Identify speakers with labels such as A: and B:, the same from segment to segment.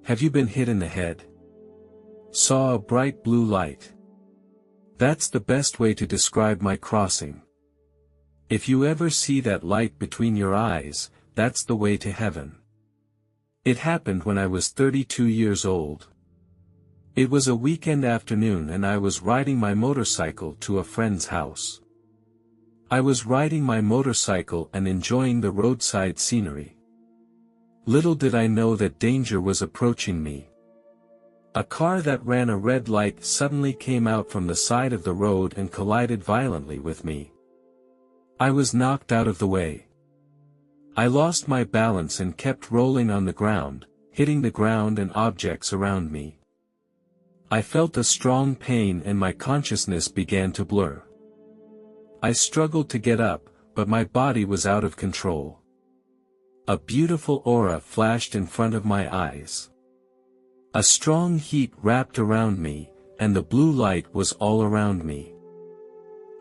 A: Have you been hit in the head? Saw a bright blue light. That's the best way to describe my crossing. If you ever see that light between your eyes, that's the way to heaven. It happened when I was 32 years old. It was a weekend afternoon and I was riding my motorcycle to a friend's house. I was riding my motorcycle and enjoying the roadside scenery. Little did I know that danger was approaching me. A car that ran a red light suddenly came out from the side of the road and collided violently with me. I was knocked out of the way. I lost my balance and kept rolling on the ground, hitting the ground and objects around me. I felt a strong pain and my consciousness began to blur. I struggled to get up, but my body was out of control. A beautiful aura flashed in front of my eyes. A strong heat wrapped around me, and the blue light was all around me.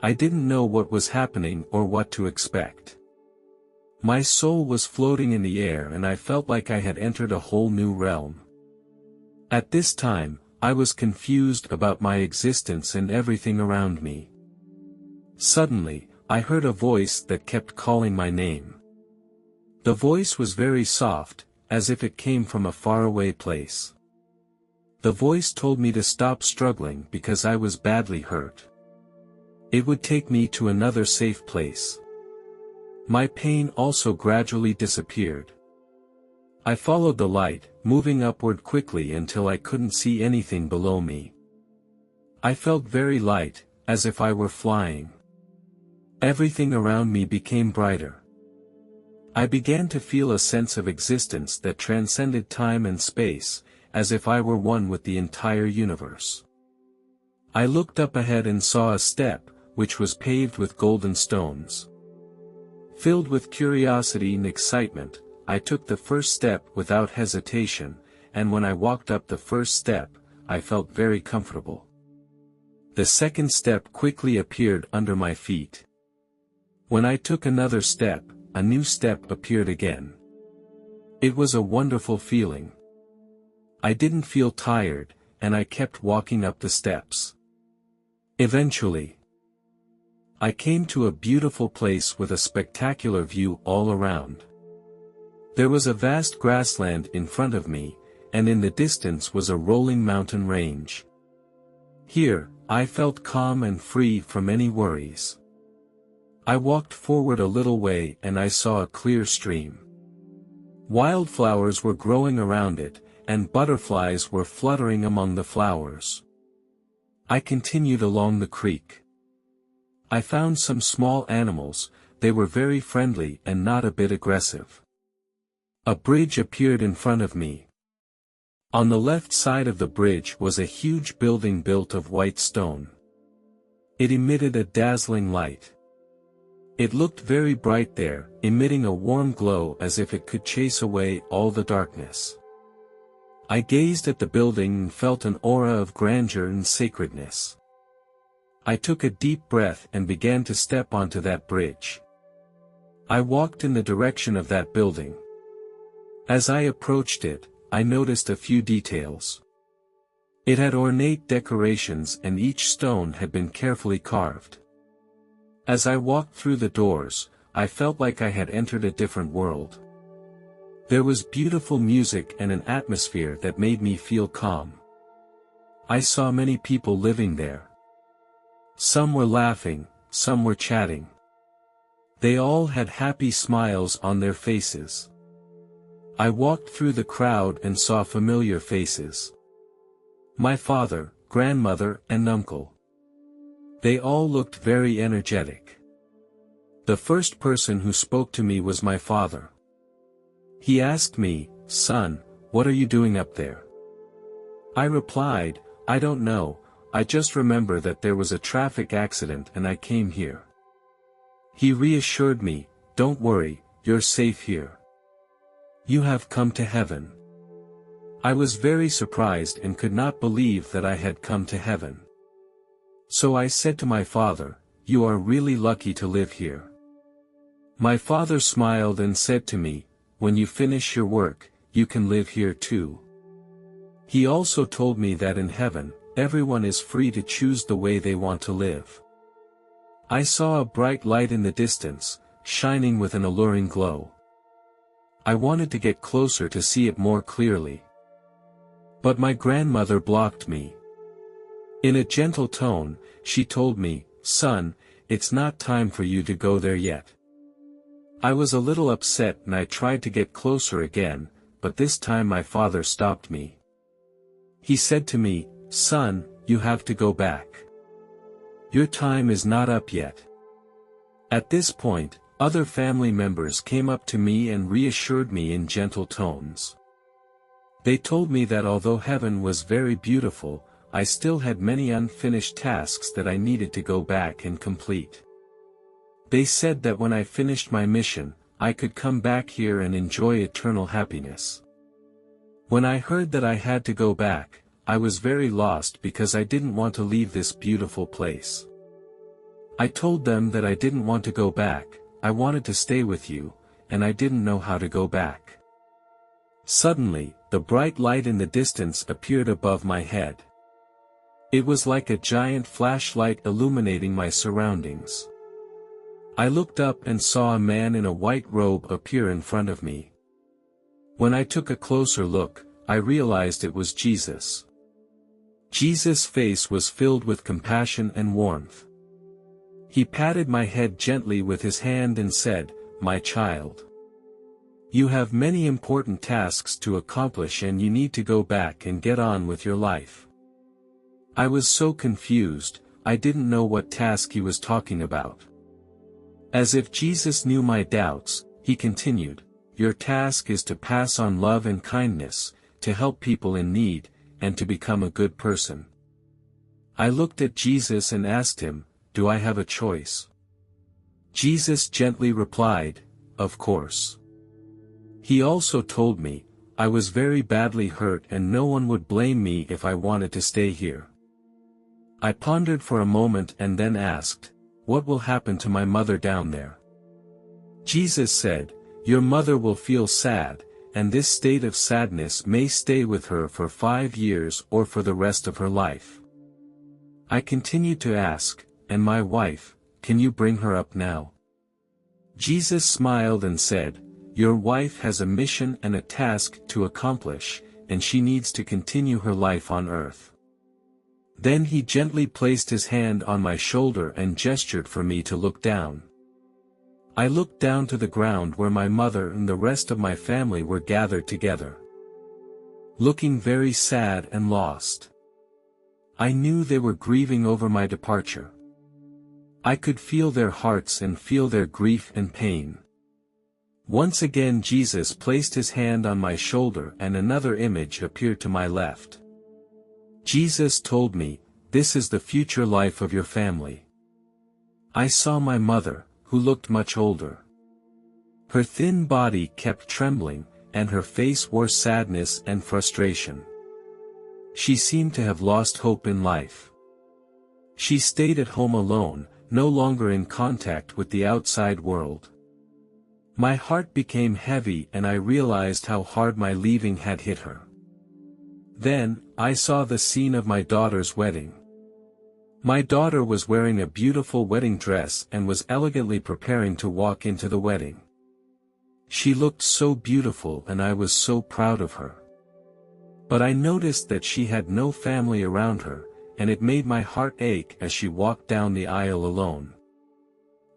A: I didn't know what was happening or what to expect. My soul was floating in the air and I felt like I had entered a whole new realm. At this time, I was confused about my existence and everything around me. Suddenly, I heard a voice that kept calling my name. The voice was very soft, as if it came from a faraway place. The voice told me to stop struggling because I was badly hurt. It would take me to another safe place. My pain also gradually disappeared. I followed the light, moving upward quickly until I couldn't see anything below me. I felt very light, as if I were flying. Everything around me became brighter. I began to feel a sense of existence that transcended time and space, as if I were one with the entire universe. I looked up ahead and saw a step, which was paved with golden stones. Filled with curiosity and excitement, I took the first step without hesitation, and when I walked up the first step, I felt very comfortable. The second step quickly appeared under my feet. When I took another step, a new step appeared again. It was a wonderful feeling. I didn't feel tired, and I kept walking up the steps. Eventually, I came to a beautiful place with a spectacular view all around. There was a vast grassland in front of me, and in the distance was a rolling mountain range. Here, I felt calm and free from any worries. I walked forward a little way and I saw a clear stream. Wildflowers were growing around it, and butterflies were fluttering among the flowers. I continued along the creek. I found some small animals. They were very friendly and not a bit aggressive. A bridge appeared in front of me. On the left side of the bridge was a huge building built of white stone. It emitted a dazzling light. It looked very bright there, emitting a warm glow as if it could chase away all the darkness. I gazed at the building and felt an aura of grandeur and sacredness. I took a deep breath and began to step onto that bridge. I walked in the direction of that building. As I approached it, I noticed a few details. It had ornate decorations and each stone had been carefully carved. As I walked through the doors, I felt like I had entered a different world. There was beautiful music and an atmosphere that made me feel calm. I saw many people living there. Some were laughing, some were chatting. They all had happy smiles on their faces. I walked through the crowd and saw familiar faces. My father, grandmother, and uncle. They all looked very energetic. The first person who spoke to me was my father. He asked me, "Son, what are you doing up there?" I replied, "I don't know, I just remember that there was a traffic accident and I came here." He reassured me, "Don't worry, you're safe here. You have come to heaven." I was very surprised and could not believe that I had come to heaven. So I said to my father, "You are really lucky to live here." My father smiled and said to me, "When you finish your work, you can live here too." He also told me that in heaven, everyone is free to choose the way they want to live. I saw a bright light in the distance, shining with an alluring glow. I wanted to get closer to see it more clearly. But my grandmother blocked me. In a gentle tone, she told me, "Son, it's not time for you to go there yet." I was a little upset and I tried to get closer again, but this time my father stopped me. He said to me, "Son, you have to go back. Your time is not up yet." At this point, other family members came up to me and reassured me in gentle tones. They told me that although heaven was very beautiful, I still had many unfinished tasks that I needed to go back and complete. They said that when I finished my mission, I could come back here and enjoy eternal happiness. When I heard that I had to go back, I was very lost because I didn't want to leave this beautiful place. I told them that I didn't want to go back, I wanted to stay with you, and I didn't know how to go back. Suddenly, the bright light in the distance appeared above my head. It was like a giant flashlight illuminating my surroundings. I looked up and saw a man in a white robe appear in front of me. When I took a closer look, I realized it was Jesus. Jesus' face was filled with compassion and warmth. He patted my head gently with his hand and said, "My child, you have many important tasks to accomplish and you need to go back and get on with your life." I was so confused, I didn't know what task he was talking about. As if Jesus knew my doubts, he continued, "Your task is to pass on love and kindness, to help people in need, and to become a good person." I looked at Jesus and asked him, "Do I have a choice?" Jesus gently replied, "Of course." He also told me, I was very badly hurt and no one would blame me if I wanted to stay here. I pondered for a moment and then asked, "What will happen to my mother down there?" Jesus said, "Your mother will feel sad, and this state of sadness may stay with her for 5 years or for the rest of her life." I continued to ask, "And my wife, can you bring her up now?" Jesus smiled and said, "Your wife has a mission and a task to accomplish, and she needs to continue her life on earth." Then he gently placed his hand on my shoulder and gestured for me to look down. I looked down to the ground where my mother and the rest of my family were gathered together, looking very sad and lost. I knew they were grieving over my departure. I could feel their hearts and feel their grief and pain. Once again Jesus placed his hand on my shoulder and another image appeared to my left. Jesus told me, "This is the future life of your family." I saw my mother, who looked much older. Her thin body kept trembling, and her face wore sadness and frustration. She seemed to have lost hope in life. She stayed at home alone, no longer in contact with the outside world. My heart became heavy and I realized how hard my leaving had hit her. Then, I saw the scene of my daughter's wedding. My daughter was wearing a beautiful wedding dress and was elegantly preparing to walk into the wedding. She looked so beautiful and I was so proud of her. But I noticed that she had no family around her, and it made my heart ache as she walked down the aisle alone.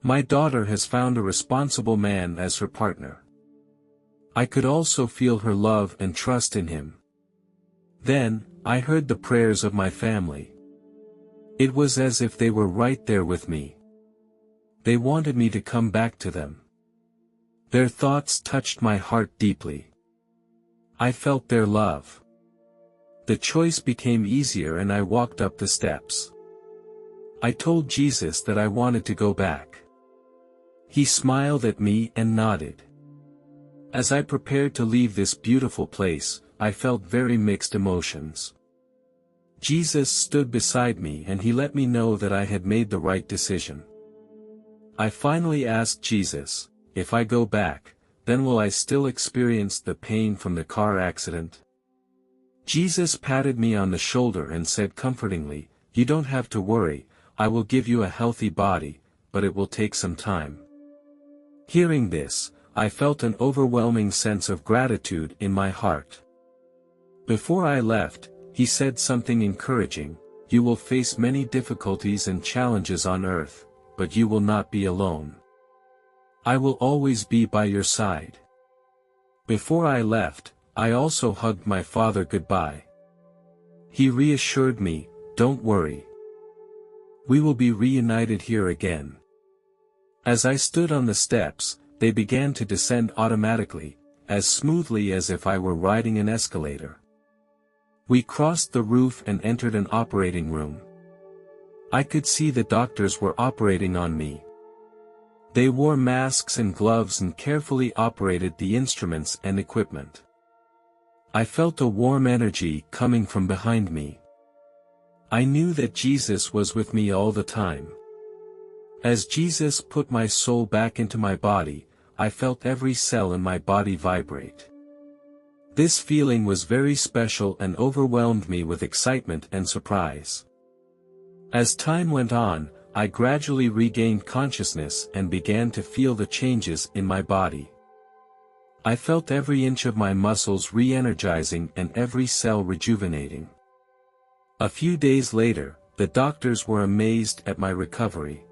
A: My daughter has found a responsible man as her partner. I could also feel her love and trust in him. Then, I heard the prayers of my family. It was as if they were right there with me. They wanted me to come back to them. Their thoughts touched my heart deeply. I felt their love. The choice became easier and I walked up the steps. I told Jesus that I wanted to go back. He smiled at me and nodded. As I prepared to leave this beautiful place, I felt very mixed emotions. Jesus stood beside me and he let me know that I had made the right decision. I finally asked Jesus, "If I go back, then will I still experience the pain from the car accident?" Jesus patted me on the shoulder and said comfortingly, "You don't have to worry, I will give you a healthy body, but it will take some time." Hearing this, I felt an overwhelming sense of gratitude in my heart. Before I left, he said something encouraging: "You will face many difficulties and challenges on earth, but you will not be alone. I will always be by your side." Before I left, I also hugged my father goodbye. He reassured me, "Don't worry. We will be reunited here again." As I stood on the steps, they began to descend automatically, as smoothly as if I were riding an escalator. We crossed the roof and entered an operating room. I could see the doctors were operating on me. They wore masks and gloves and carefully operated the instruments and equipment. I felt a warm energy coming from behind me. I knew that Jesus was with me all the time. As Jesus put my soul back into my body, I felt every cell in my body vibrate. This feeling was very special and overwhelmed me with excitement and surprise. As time went on, I gradually regained consciousness and began to feel the changes in my body. I felt every inch of my muscles re-energizing and every cell rejuvenating. A few days later, the doctors were amazed at my recovery.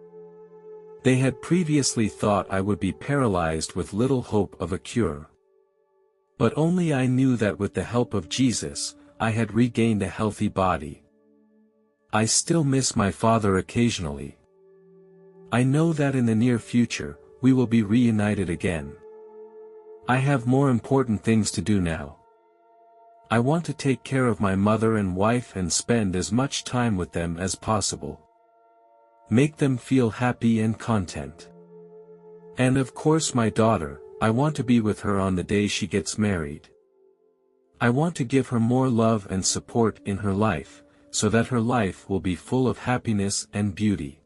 A: They had previously thought I would be paralyzed with little hope of a cure. But only I knew that with the help of Jesus, I had regained a healthy body. I still miss my father occasionally. I know that in the near future, we will be reunited again. I have more important things to do now. I want to take care of my mother and wife and spend as much time with them as possible. Make them feel happy and content. And of course my daughter, I want to be with her on the day she gets married. I want to give her more love and support in her life, so that her life will be full of happiness and beauty.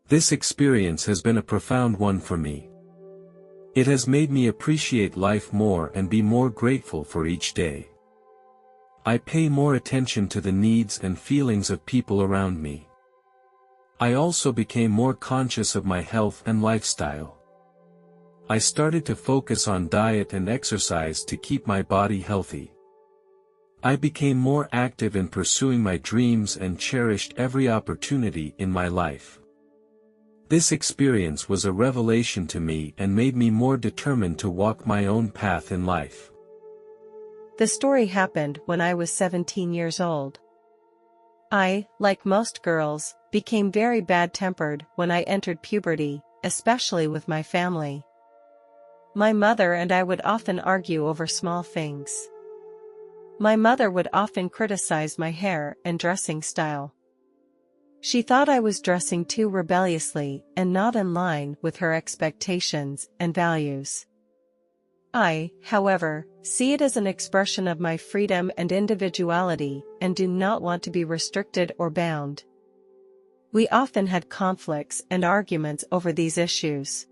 A: This experience has been a profound one for me. It has made me appreciate life more and be more grateful for each day. I pay more attention to the needs and feelings of people around me. I also became more conscious of my health and lifestyle. I started to focus on diet and exercise to keep my body healthy. I became more active in pursuing my dreams and cherished every opportunity in my life. This experience was a revelation to me and made me more determined to walk my own path in life.
B: The story happened when I was 17 years old. I, like most girls, became very bad-tempered when I entered puberty, especially with my family. My mother and I would often argue over small things. My mother would often criticize my hair and dressing style. She thought I was dressing too rebelliously and not in line with her expectations and values. I, however, see it as an expression of my freedom and individuality and do not want to be restricted or bound. We often had conflicts and arguments over these issues.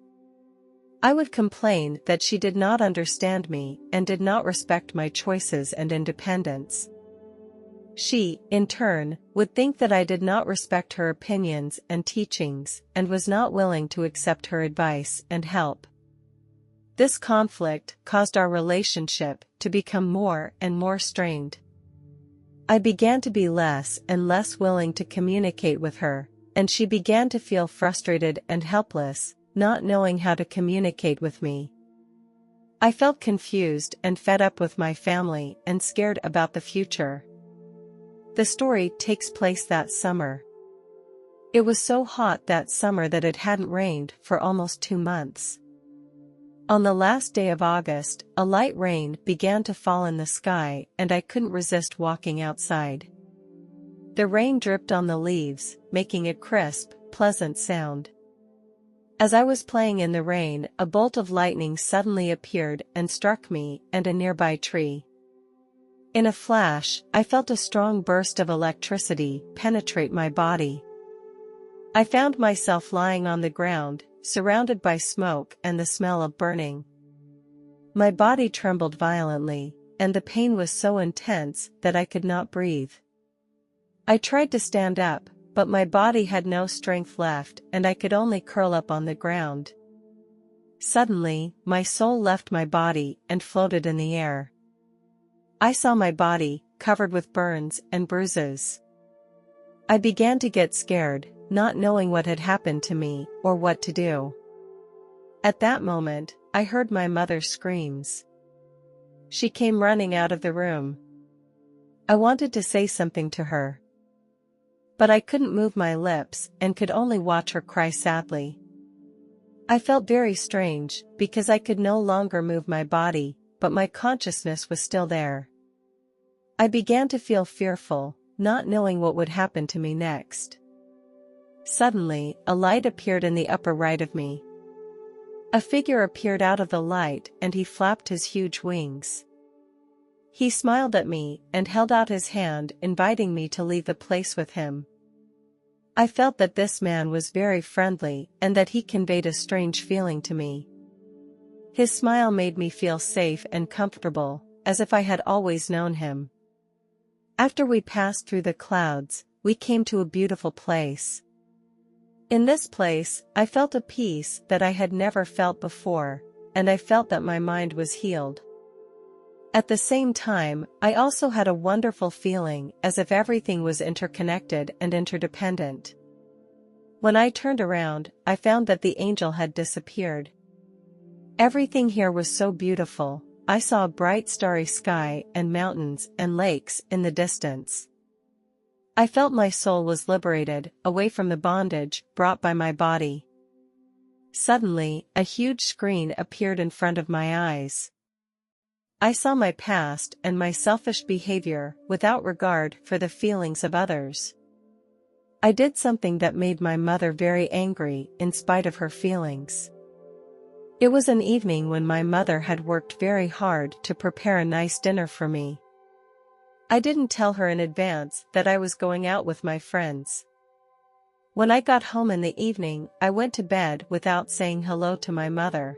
B: I would complain that she did not understand me and did not respect my choices and independence. She, in turn, would think that I did not respect her opinions and teachings and was not willing to accept her advice and help. This conflict caused our relationship to become more and more strained. I began to be less and less willing to communicate with her, and she began to feel frustrated and helpless, not knowing how to communicate with me. I felt confused and fed up with my family and scared about the future. The story takes place that summer. It was so hot that summer that it hadn't rained for almost 2 months. On the last day of August, a light rain began to fall in the sky and I couldn't resist walking outside. The rain dripped on the leaves, making a crisp, pleasant sound. As I was playing in the rain, a bolt of lightning suddenly appeared and struck me and a nearby tree. In a flash, I felt a strong burst of electricity penetrate my body. I found myself lying on the ground, surrounded by smoke and the smell of burning. My body trembled violently, and the pain was so intense that I could not breathe. I tried to stand up, but my body had no strength left and I could only curl up on the ground. Suddenly, my soul left my body and floated in the air. I saw my body, covered with burns and bruises. I began to get scared, not knowing what had happened to me or what to do. At that moment, I heard my mother's screams. She came running out of the room. I wanted to say something to her, but I couldn't move my lips and could only watch her cry sadly. I felt very strange because I could no longer move my body, but my consciousness was still there. I began to feel fearful, not knowing what would happen to me next. Suddenly, a light appeared in the upper right of me. A figure appeared out of the light and he flapped his huge wings. He smiled at me and held out his hand, inviting me to leave the place with him. I felt that this man was very friendly and that he conveyed a strange feeling to me. His smile made me feel safe and comfortable, as if I had always known him. After we passed through the clouds, we came to a beautiful place. In this place, I felt a peace that I had never felt before, and I felt that my mind was healed. At the same time, I also had a wonderful feeling as if everything was interconnected and interdependent. When I turned around, I found that the angel had disappeared. Everything here was so beautiful. I saw a bright starry sky and mountains and lakes in the distance. I felt my soul was liberated, away from the bondage brought by my body. Suddenly, a huge screen appeared in front of my eyes. I saw my past and my selfish behavior without regard for the feelings of others. I did something that made my mother very angry in spite of her feelings. It was an evening when my mother had worked very hard to prepare a nice dinner for me. I didn't tell her in advance that I was going out with my friends. When I got home in the evening, I went to bed without saying hello to my mother.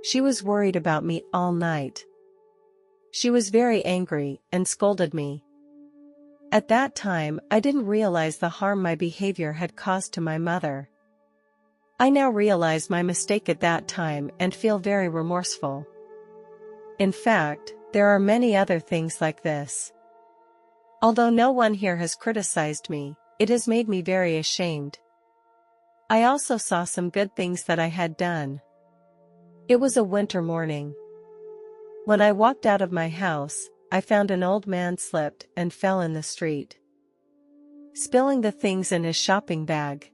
B: She was worried about me all night. She was very angry and scolded me. At that time, I didn't realize the harm my behavior had caused to my mother. I now realize my mistake at that time and feel very remorseful. In fact, there are many other things like this. Although no one here has criticized me, it has made me very ashamed. I also saw some good things that I had done. It was a winter morning. When I walked out of my house, I found an old man slipped and fell in the street, spilling the things in his shopping bag.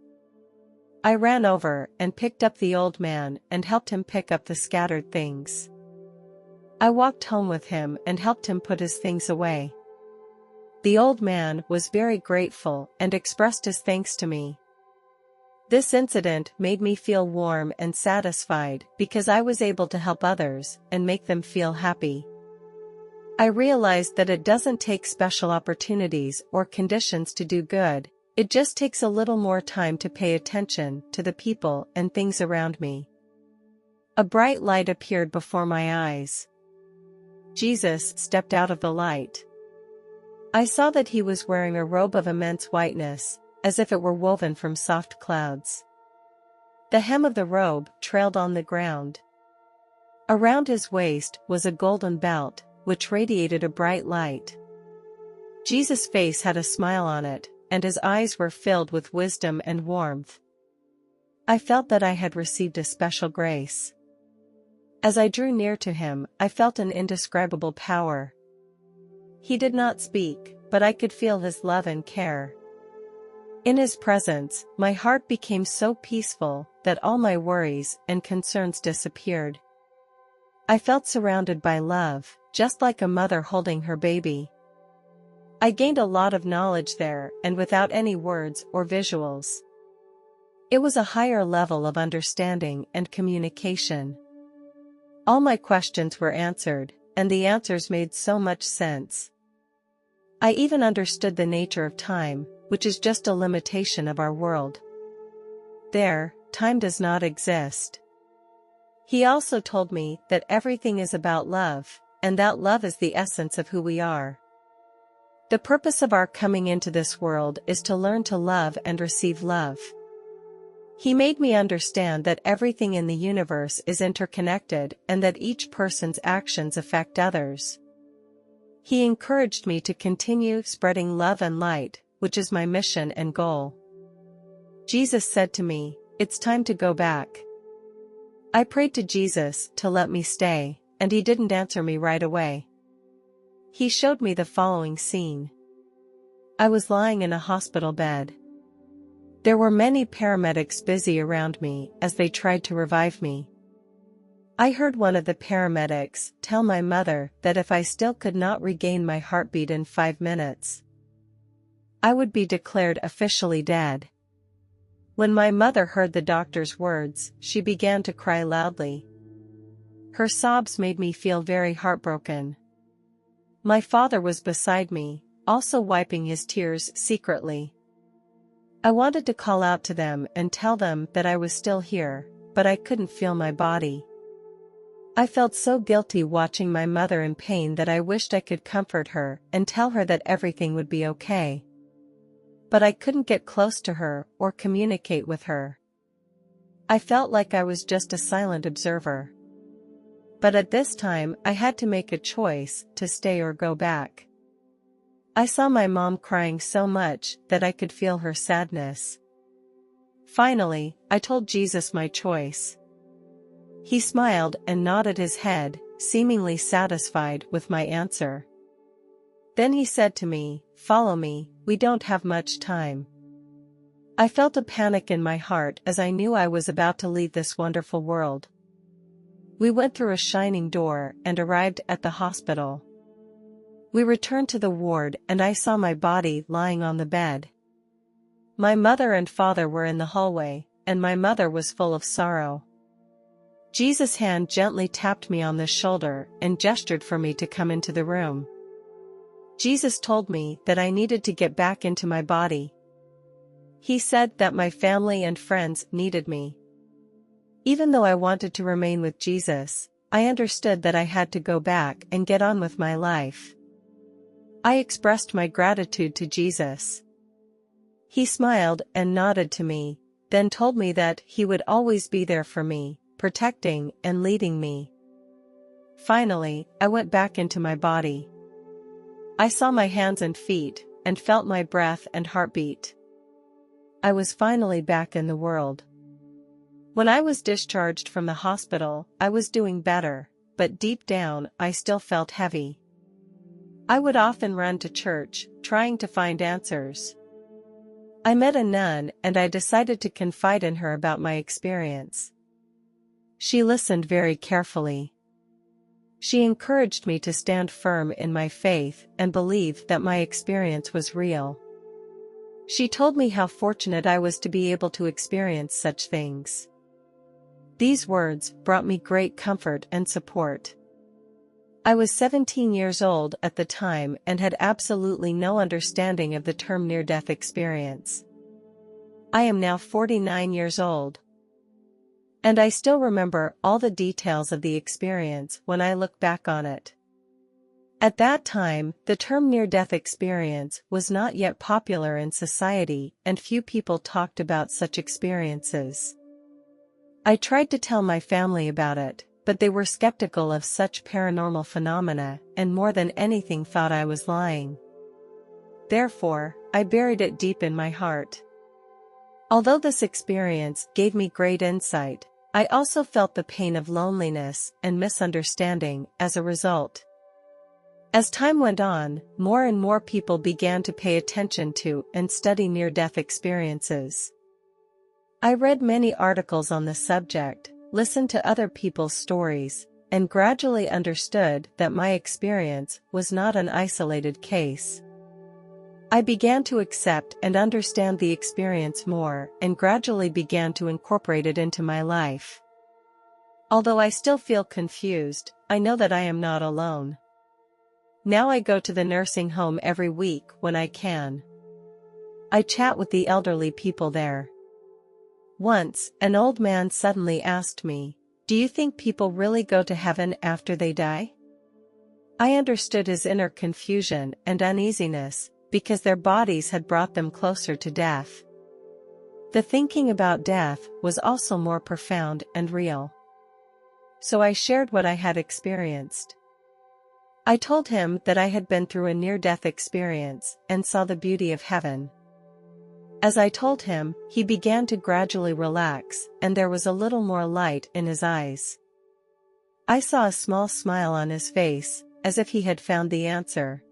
B: I ran over and picked up the old man and helped him pick up the scattered things. I walked home with him and helped him put his things away. The old man was very grateful and expressed his thanks to me. This incident made me feel warm and satisfied because I was able to help others and make them feel happy. I realized that it doesn't take special opportunities or conditions to do good, it just takes a little more time to pay attention to the people and things around me. A bright light appeared before my eyes. Jesus stepped out of the light. I saw that he was wearing a robe of immense whiteness, as if it were woven from soft clouds. The hem of the robe trailed on the ground. Around his waist was a golden belt, which radiated a bright light. Jesus' face had a smile on it, and his eyes were filled with wisdom and warmth. I felt that I had received a special grace. As I drew near to him, I felt an indescribable power. He did not speak, but I could feel his love and care. In his presence, my heart became so peaceful that all my worries and concerns disappeared. I felt surrounded by love, just like a mother holding her baby. I gained a lot of knowledge there and without any words or visuals. It was a higher level of understanding and communication. All my questions were answered, and the answers made so much sense. I even understood the nature of time, which is just a limitation of our world. There, time does not exist. He also told me that everything is about love, and that love is the essence of who we are. The purpose of our coming into this world is to learn to love and receive love. He made me understand that everything in the universe is interconnected and that each person's actions affect others. He encouraged me to continue spreading love and light, which is my mission and goal. Jesus said to me, "It's time to go back." I prayed to Jesus to let me stay, and he didn't answer me right away. He showed me the following scene. I was lying in a hospital bed. There were many paramedics busy around me as they tried to revive me. I heard one of the paramedics tell my mother that if I still could not regain my heartbeat in 5 minutes, I would be declared officially dead. When my mother heard the doctor's words, she began to cry loudly. Her sobs made me feel very heartbroken. My father was beside me, also wiping his tears secretly. I wanted to call out to them and tell them that I was still here, but I couldn't feel my body. I felt so guilty watching my mother in pain that I wished I could comfort her and tell her that everything would be okay. But I couldn't get close to her or communicate with her. I felt like I was just a silent observer. But at this time I had to make a choice to stay or go back. I saw my mom crying so much that I could feel her sadness. Finally, I told Jesus my choice. He smiled and nodded his head, seemingly satisfied with my answer. Then he said to me, "Follow me, we don't have much time." I felt a panic in my heart as I knew I was about to leave this wonderful world. We went through a shining door and arrived at the hospital. We returned to the ward and I saw my body lying on the bed. My mother and father were in the hallway, and my mother was full of sorrow. Jesus' hand gently tapped me on the shoulder and gestured for me to come into the room. Jesus told me that I needed to get back into my body. He said that my family and friends needed me. Even though I wanted to remain with Jesus, I understood that I had to go back and get on with my life. I expressed my gratitude to Jesus. He smiled and nodded to me, then told me that he would always be there for me, protecting and leading me. Finally, I went back into my body. I saw my hands and feet, and felt my breath and heartbeat. I was finally back in the world. When I was discharged from the hospital, I was doing better, but deep down I still felt heavy. I would often run to church, trying to find answers. I met a nun and I decided to confide in her about my experience. She listened very carefully. She encouraged me to stand firm in my faith and believe that my experience was real. She told me how fortunate I was to be able to experience such things. These words brought me great comfort and support. I was 17 years old at the time and had absolutely no understanding of the term near-death experience. I am now 49 years old. And I still remember all the details of the experience when I look back on it. At that time, the term near-death experience was not yet popular in society and few people talked about such experiences. I tried to tell my family about it, but they were skeptical of such paranormal phenomena and more than anything thought I was lying. Therefore, I buried it deep in my heart. Although this experience gave me great insight, I also felt the pain of loneliness and misunderstanding as a result. As time went on, more and more people began to pay attention to and study near-death experiences. I read many articles on the subject, listened to other people's stories, and gradually understood that my experience was not an isolated case. I began to accept and understand the experience more and gradually began to incorporate it into my life. Although I still feel confused, I know that I am not alone. Now I go to the nursing home every week when I can. I chat with the elderly people there. Once, an old man suddenly asked me, "Do you think people really go to heaven after they die?" I understood his inner confusion and uneasiness, because their bodies had brought them closer to death. The thinking about death was also more profound and real. So I shared what I had experienced. I told him that I had been through a near-death experience and saw the beauty of heaven. As I told him, he began to gradually relax, and there was a little more light in his eyes. I saw a small smile on his face, as if he had found the answer.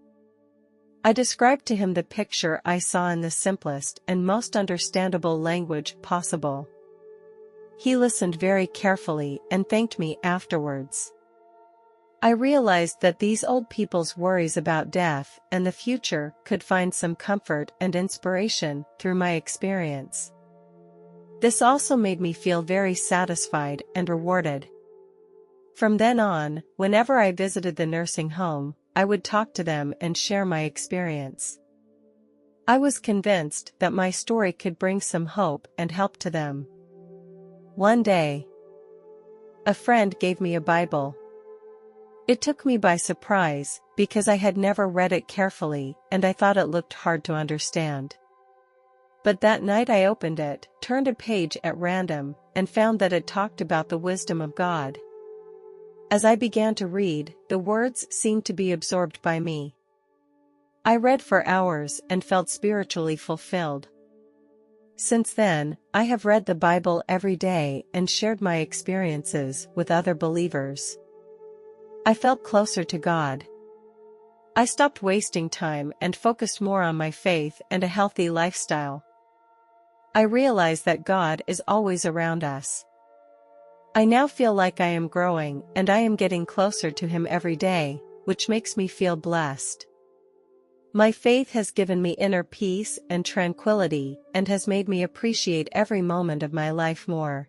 B: I described to him the picture I saw in the simplest and most understandable language possible. He listened very carefully and thanked me afterwards. I realized that these old people's worries about death and the future could find some comfort and inspiration through my experience. This also made me feel very satisfied and rewarded. From then on, whenever I visited the nursing home, I would talk to them and share my experience. I was convinced that my story could bring some hope and help to them. One day, a friend gave me a Bible. It took me by surprise, because I had never read it carefully and I thought it looked hard to understand. But that night I opened it, turned a page at random, and found that it talked about the wisdom of God. As I began to read, the words seemed to be absorbed by me. I read for hours and felt spiritually fulfilled. Since then, I have read the Bible every day and shared my experiences with other believers. I felt closer to God. I stopped wasting time and focused more on my faith and a healthy lifestyle. I realized that God is always around us. I now feel like I am growing and I am getting closer to Him every day, which makes me feel blessed. My faith has given me inner peace and tranquility and has made me appreciate every moment of my life more.